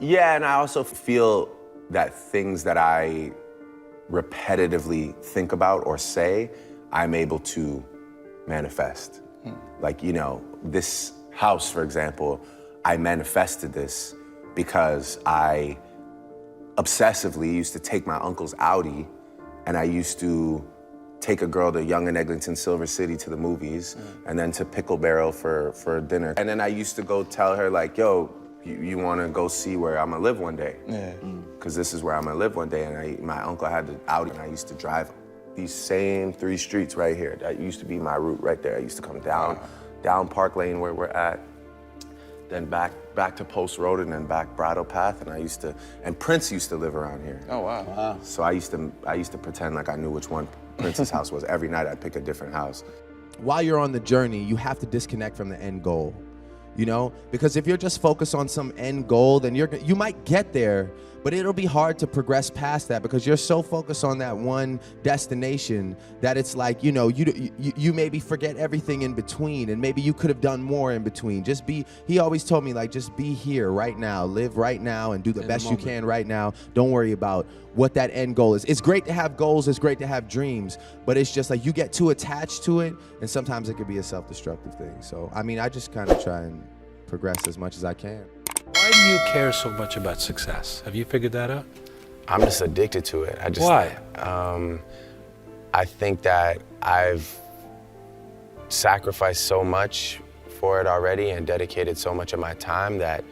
Yeah, and I also feel that things that I repetitively think about or say, I'm able to manifest. Like, you know, this house, for example, I manifested this because I obsessively used to take my uncle's Audi, and I used to take a girl to Young and Eglinton, Silver City to the movies, and then to Pickle Barrel for dinner. And then I used to go tell her like, yo, you wanna go see where I'm gonna live one day? Yeah. Cause this is where I'm gonna live one day. And my uncle had the Audi, and I used to drive these same 3 streets right here. That used to be my route right there. I used to come down Park Lane where we're at, then back to Post Road, and then back Bridle Path. And Prince used to live around here. Oh, wow. So I used to pretend like I knew which one Prince's house was. Every night I'd pick a different house. While you're on the journey, you have to disconnect from the end goal, you know? Because if you're just focused on some end goal, then you might get there, but it'll be hard to progress past that because you're so focused on that one destination that it's like, you know, you maybe forget everything in between, and maybe you could have done more in between. He always told me, like, just be here right now, live right now, and do the best you can right now. Don't worry about what that end goal is. It's great to have goals, it's great to have dreams, but it's just like you get too attached to it, and sometimes it could be a self-destructive thing. So, I mean, I just kind of try and progress as much as I can. Why do you care so much about success? Have you figured that out? I'm just addicted to it. Why? I think that I've sacrificed so much for it already and dedicated so much of my time that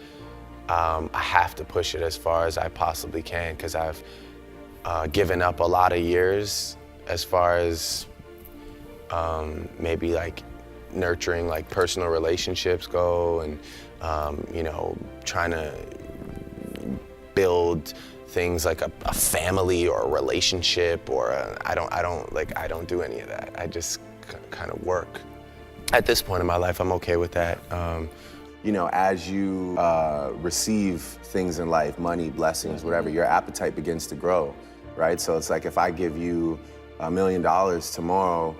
I have to push it as far as I possibly can, because I've given up a lot of years as far as maybe like nurturing like personal relationships go, and you know, trying to build things like a family or a relationship, or I don't do any of that. I just kind of work. At this point in my life, I'm okay with that. You know, as you receive things in life, money, blessings, whatever, your appetite begins to grow, right? So it's like if I give you $1 million tomorrow,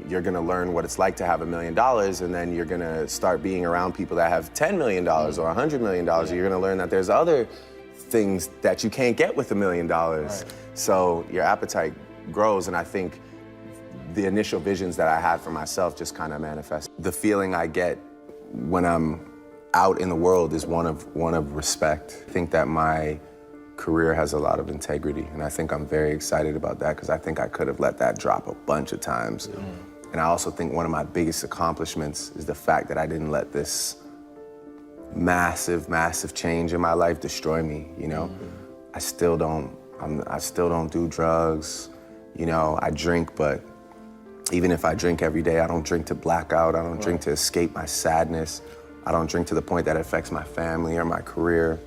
you're gonna learn what it's like to have $1 million, and then you're gonna start being around people that have $10 million or $100 million. Yeah. You're gonna learn that there's other things that you can't get with $1 million. Right. So your appetite grows, and I think the initial visions that I had for myself just kind of manifest. The feeling I get when I'm out in the world is one of respect. I think that my career has a lot of integrity, and I think I'm very excited about that, because I think I could have let that drop a bunch of times. And I also think one of my biggest accomplishments is the fact that I didn't let this massive, massive change in my life destroy me, you know? I still don't do drugs, you know, I drink, but even if I drink every day, I don't drink to black out, I don't drink to escape my sadness, I don't drink to the point that it affects my family or my career.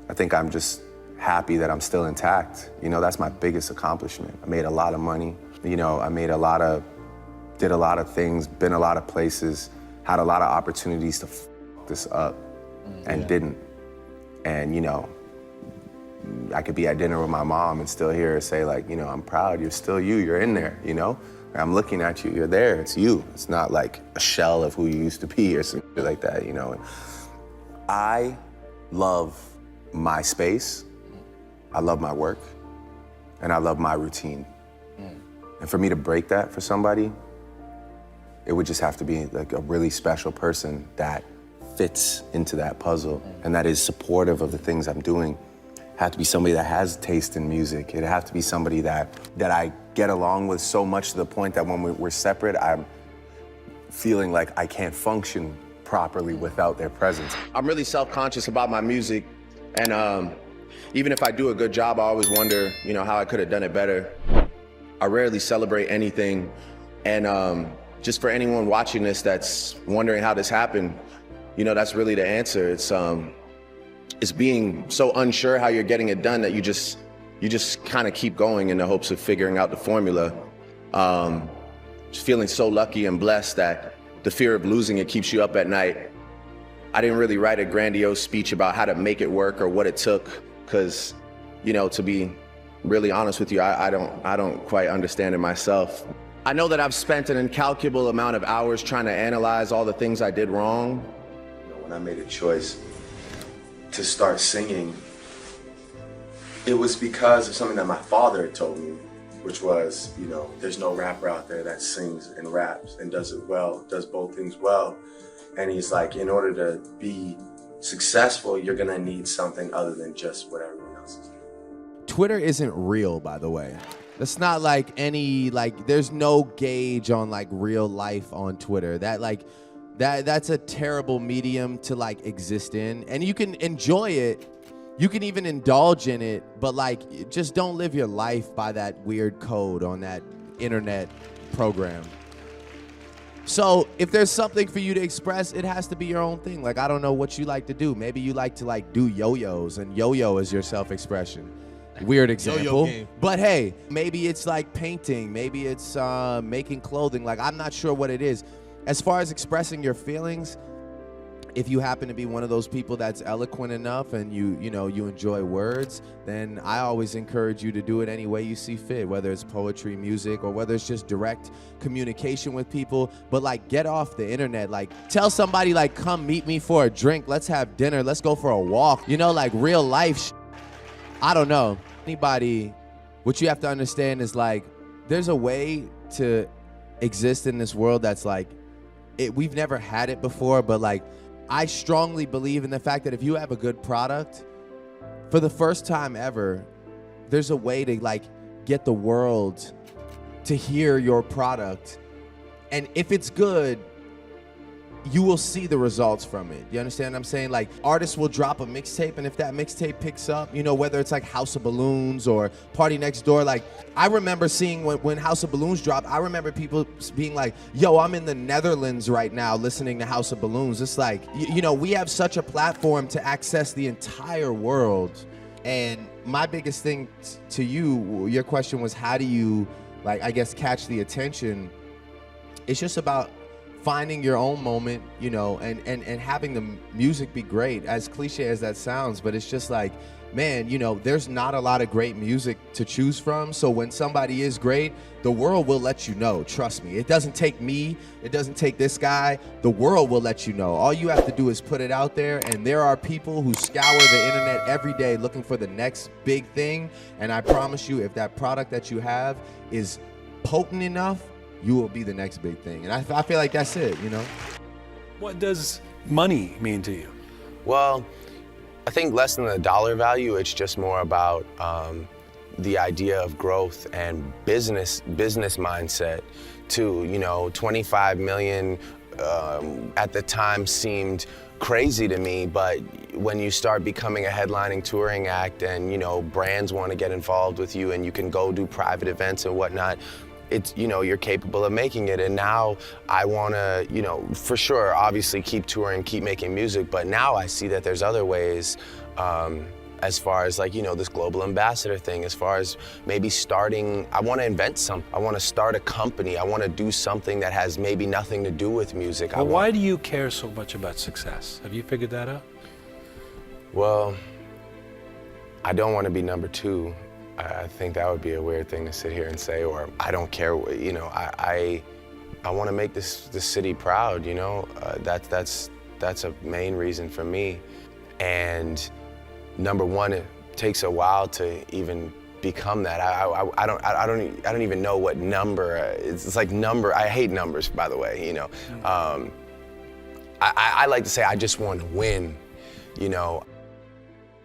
I think I'm just happy that I'm still intact. You know, that's my biggest accomplishment. I made a lot of money. You know, did a lot of things, been a lot of places, had a lot of opportunities to f this up and didn't. And, you know, I could be at dinner with my mom and still hear her say, like, you know, I'm proud, you're still you, you're in there, you know? I'm looking at you, you're there, it's you. It's not like a shell of who you used to be or something like that, you know? I love my space, I love my work, and I love my routine. And for me to break that for somebody, it would just have to be like a really special person that fits into that puzzle and that is supportive of the things I'm doing. Have to be somebody that has taste in music. It'd have to be somebody that I get along with so much to the point that when we're separate, I'm feeling like I can't function properly without their presence. I'm really self-conscious about my music, and even if I do a good job, I always wonder, you know, how I could have done it better. I rarely celebrate anything, and just for anyone watching this that's wondering how this happened, you know, that's really the answer. It's being so unsure how you're getting it done that you just kind of keep going in the hopes of figuring out the formula. Just feeling so lucky and blessed that the fear of losing it keeps you up at night. I didn't really write a grandiose speech about how to make it work or what it took, because, you know, to be really honest with you, I don't quite understand it myself. I know that I've spent an incalculable amount of hours trying to analyze all the things I did wrong. You know, when I made a choice to start singing, it was because of something that my father had told me, which was, you know, there's no rapper out there that sings and raps and does it well, does both things well. And he's like, in order to be successful, you're gonna need something other than just what everyone else is doing. Twitter isn't real, by the way. It's not like there's no gauge on like real life on Twitter. That's a terrible medium to like exist in. And you can enjoy it. You can even indulge in it, but like, just don't live your life by that weird code on that internet program. So if there's something for you to express, it has to be your own thing. Like, I don't know what you like to do. Maybe you like to like do yo-yos, and yo-yo is your self-expression. Weird example. Yo-yo game. But hey, maybe it's like painting. Maybe it's making clothing. Like, I'm not sure what it is. As far as expressing your feelings, if you happen to be one of those people that's eloquent enough and you enjoy words, then I always encourage you to do it any way you see fit, whether it's poetry, music, or whether it's just direct communication with people. But like, get off the internet. Like, tell somebody like, come meet me for a drink. Let's have dinner. Let's go for a walk. You know, like real life. I don't know. Anybody, what you have to understand is like, there's a way to exist in this world that's like, we've never had it before, but like, I strongly believe in the fact that if you have a good product, for the first time ever, there's a way to like get the world to hear your product. And if it's good, you will see the results from it. You understand what I'm saying? Like, artists will drop a mixtape, and if that mixtape picks up, you know, whether it's like House of Balloons or Party Next Door, like, I remember seeing when House of Balloons dropped, I remember people being like, yo, I'm in the Netherlands right now listening to House of Balloons. It's like, you know, we have such a platform to access the entire world. And my biggest thing to you, your question was, how do you, like, I guess, catch the attention? It's just about finding your own moment, you know, and having the music be great, as cliche as that sounds. But it's just like, man, you know, there's not a lot of great music to choose from. So when somebody is great, the world will let you know. Trust me. It doesn't take me. It doesn't take this guy. The world will let you know. All you have to do is put it out there. And there are people who scour the internet every day looking for the next big thing. And I promise you, if that product that you have is potent enough, you will be the next big thing. And I feel like that's it, you know? What does money mean to you? Well, I think less than the dollar value, it's just more about the idea of growth and business mindset too. You know, 25 million at the time seemed crazy to me, but when you start becoming a headlining touring act and, you know, brands want to get involved with you and you can go do private events and whatnot, it's, you know, you're capable of making it. And now I want to, you know, for sure, obviously keep touring, keep making music, but now I see that there's other ways, as far as like, you know, this global ambassador thing, as far as maybe starting, I want to invent something. I want to start a company. I want to do something that has maybe nothing to do with music. Well, why do you care so much about success? Have you figured that out? Well, I don't want to be number two. I think that would be a weird thing to sit here and say, or I don't care, you know, I want to make this city proud, you know, that's a main reason for me. And number one, it takes a while to even become that. I don't even know what number, it's like number, I hate numbers, by the way, you know. I like to say I just want to win, you know.